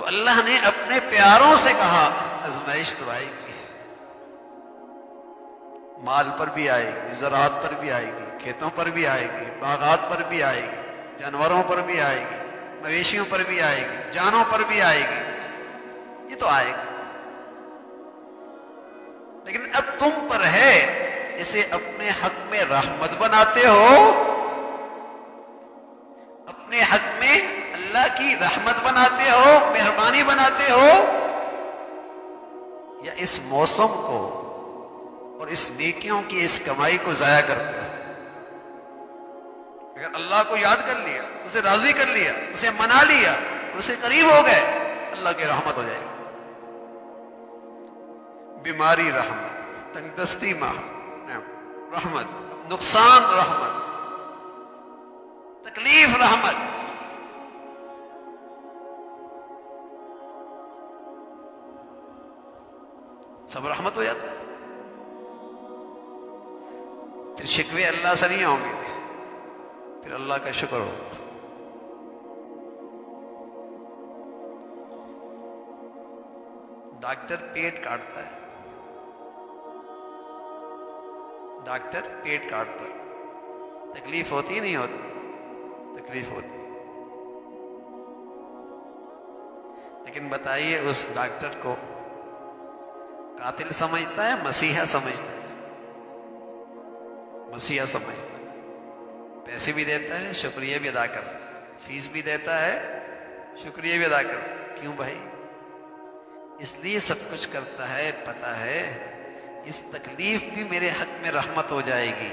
تو اللہ نے اپنے پیاروں سے کہا آزمائش تو آئے گی، مال پر بھی آئے گی، زراعت پر بھی آئے گی، کھیتوں پر بھی آئے گی، باغات پر بھی آئے گی، جانوروں پر بھی آئے گی، مویشیوں پر بھی آئے گی، جانوں پر بھی آئے گی، یہ تو آئے گی۔ لیکن اب تم پر ہے، اسے اپنے حق میں رحمت بناتے ہو، اپنے حق میں اللہ کی رحمت بناتے ہو، مہربانی بناتے ہو، یا اس موسم کو اور اس نیکیوں کی اس کمائی کو ضائع کرتے ہو۔ اگر اللہ کو یاد کر لیا، اسے راضی کر لیا، اسے منا لیا، اسے قریب ہو گئے، اللہ کی رحمت ہو جائے گی۔ بیماری رحمت، تنگ دستی رحمت، نقصان رحمت، تکلیف رحمت، سب رحمت ہو جاتا ہے۔ پھر شکوے اللہ سے نہیں ہوں گے، پھر اللہ کا شکر ہوگا۔ ڈاکٹر پیٹ کاٹتا ہے، ڈاکٹر پیٹ کاٹتا ہے، تکلیف ہوتی نہیں ہوتی؟ تکلیف ہوتی۔ لیکن بتائیے اس ڈاکٹر کو قاتل سمجھتا ہے، مسیحا سمجھتا ہے؟ مسیحا سمجھتا ہے، پیسے بھی دیتا ہے، شکریہ بھی ادا کرتا ہے، فیس بھی دیتا ہے، شکریہ بھی ادا کرتا ہے۔ کیوں بھائی؟ اس لیے سب کچھ کرتا ہے، پتہ ہے اس تکلیف بھی میرے حق میں رحمت ہو جائے گی،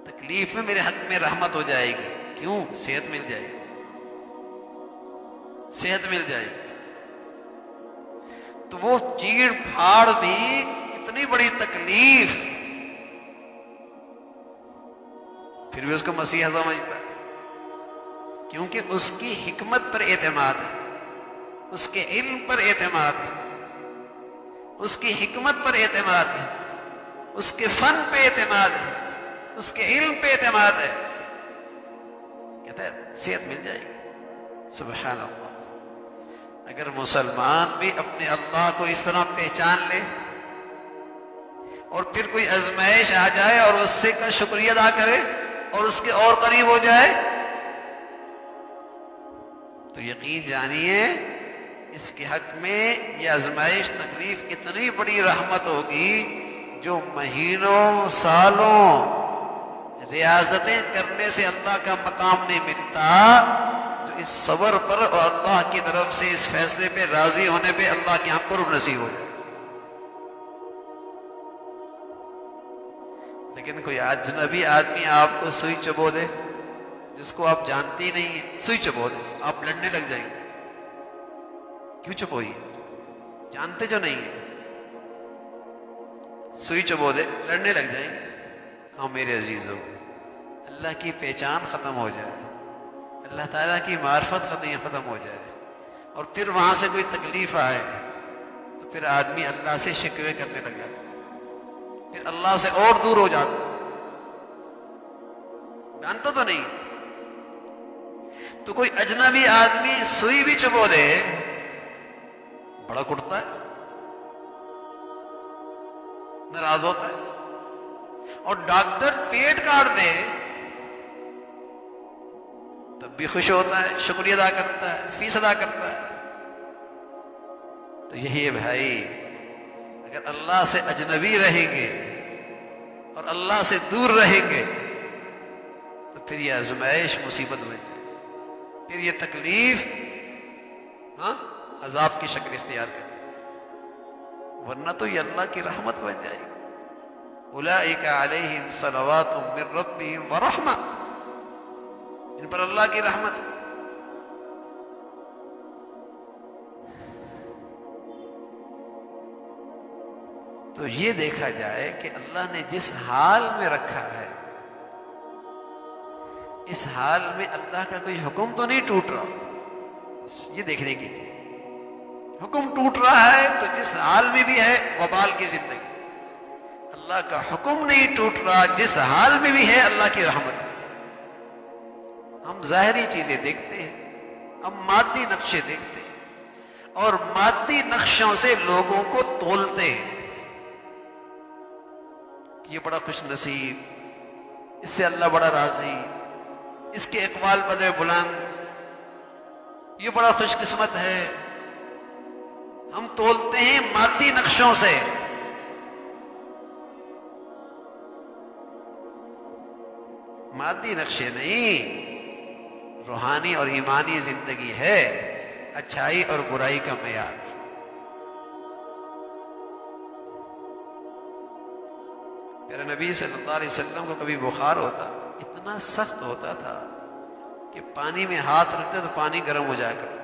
تکلیف میں میرے حق میں رحمت ہو جائے گی۔ کیوں؟ صحت مل جائے گی، صحت مل جائے گی۔ تو وہ چیڑ پھاڑ بھی اتنی بڑی تکلیف، پھر بھی اس کو مسیحا سمجھتا ہے، کیونکہ اس کی حکمت پر اعتماد ہے، اس کے علم پر اعتماد ہے، اس کی حکمت پر اعتماد ہے، اس کے فن پہ اعتماد ہے، اس کے علم پہ اعتماد ہے، کہتا ہے صحت مل جائے گی۔ سبحان اللہ۔ اگر مسلمان بھی اپنے اللہ کو اس طرح پہچان لے اور پھر کوئی آزمائش آ جائے اور اس سے کا شکریہ ادا کرے اور اس کے اور قریب ہو جائے، تو یقین جانیے اس کے حق میں یہ آزمائش تکلیف اتنی بڑی رحمت ہوگی جو مہینوں سالوں ریاضتیں کرنے سے اللہ کا مقام نہیں ملتا، جو اس صبر پر اور اللہ کی طرف سے اس فیصلے پہ راضی ہونے پہ اللہ کے یہاں قرب نصیب ہو جائے۔ لیکن کوئی اجنبی آدمی آپ کو سوئی چبو دے، جس کو آپ جانتے ہی نہیں ہیں، سوئی چبو دے، آپ لڑنے لگ جائیں گے۔ کیوں چبوئی؟ جانتے جو نہیں ہیں، سوئی چبو دے، لڑنے لگ جائیں گے۔ ہاں میرے عزیزوں، اللہ کی پہچان ختم ہو جائے، اللہ تعالیٰ کی معرفت ختم ہو جائے، اور پھر وہاں سے کوئی تکلیف آئے تو پھر آدمی اللہ سے شکوے کرنے لگ جاتا، پھر اللہ سے اور دور ہو جاتا۔ جانتا تو نہیں، تو کوئی اجنبی آدمی سوئی بھی چبو دے بڑا کٹتا ہے، ناراض ہوتا ہے، اور ڈاکٹر پیٹ کاٹ دے تب بھی خوش ہوتا ہے، شکریہ ادا کرتا ہے، فیس ادا کرتا ہے۔ تو یہی ہے بھائی، اگر اللہ سے اجنبی رہیں گے اور اللہ سے دور رہیں گے تو پھر یہ آزمائش مصیبت بن جائے، پھر یہ تکلیف عذاب کی شکل اختیار کرے، ورنہ تو یہ اللہ کی رحمت بن جائے گی۔ اولئک علیہم صلوات من ربہم ورحمہ، ان پر اللہ کی رحمت ہے۔ تو یہ دیکھا جائے کہ اللہ نے جس حال میں رکھا ہے، اس حال میں اللہ کا کوئی حکم تو نہیں ٹوٹ رہا، بس یہ دیکھنے کی چیز۔ حکم ٹوٹ رہا ہے تو جس حال میں بھی ہے وبال کی زندگی، اللہ کا حکم نہیں ٹوٹ رہا، جس حال میں بھی ہے اللہ کی رحمت۔ ہم ظاہری چیزیں دیکھتے ہیں، ہم مادی نقشے دیکھتے ہیں اور مادی نقشوں سے لوگوں کو تولتے ہیں. یہ بڑا خوش نصیب، اس سے اللہ بڑا راضی، اس کے اقبال بڑے بلند، یہ بڑا خوش قسمت ہے. ہم تولتے ہیں مادی نقشوں سے. مادی نقشے نہیں، روحانی اور ایمانی زندگی ہے اچھائی اور برائی کا معیار. میرے نبی صلی اللہ علیہ وسلم کو کبھی بخار ہوتا، اتنا سخت ہوتا تھا کہ پانی میں ہاتھ رکھتے تو پانی گرم ہو جایا کرتا،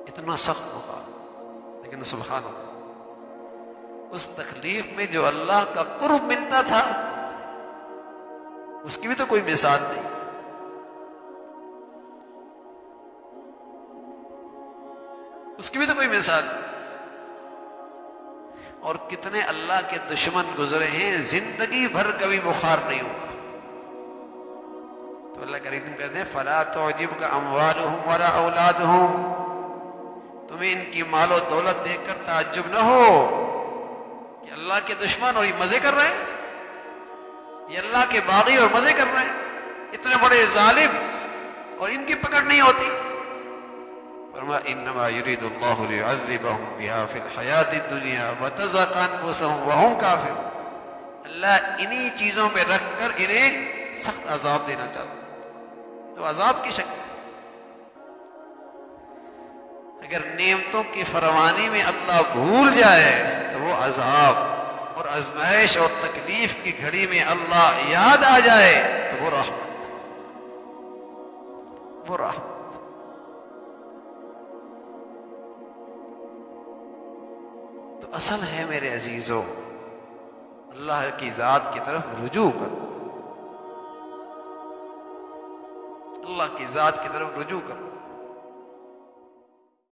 اتنا سخت بخار. لیکن سبحان اللہ، اس تکلیف میں جو اللہ کا قرب ملتا تھا اس کی بھی تو کوئی مثال نہیں. اس کی بھی تو کوئی مثال نہیں. اور کتنے اللہ کے دشمن گزرے ہیں زندگی بھر کبھی بخار نہیں ہوا. تو اللہ کریم کہتے ہیں فلا تعجبک اموالہم ولا اولادہم، تمہیں ان کی مال و دولت دیکھ کر تعجب نہ ہو کہ اللہ کے دشمن اور یہ مزے کر رہے ہیں، یہ اللہ کے باغی اور مزے کر رہے ہیں، اتنے بڑے ظالم اور ان کی پکڑ نہیں ہوتی. فرمایا انما یرید اللہ لیعذبہم بہا فی الحیات الدنیا وتزہق انفسہم وہم کافرون. اللہ انہی چیزوں پہ رکھ کر انہیں سخت عذاب دینا چاہتا ہے. تو عذاب کی شکل، اگر نعمتوں کی فراوانی میں اللہ بھول جائے تو وہ عذاب، اور آزمائش اور تکلیف کی گھڑی میں اللہ یاد آ جائے تو وہ رحمت، وہ رحمت. تو اصل ہے میرے عزیزو اللہ کی ذات کی طرف رجوع کرو، اللہ کی ذات کی طرف رجوع کرو.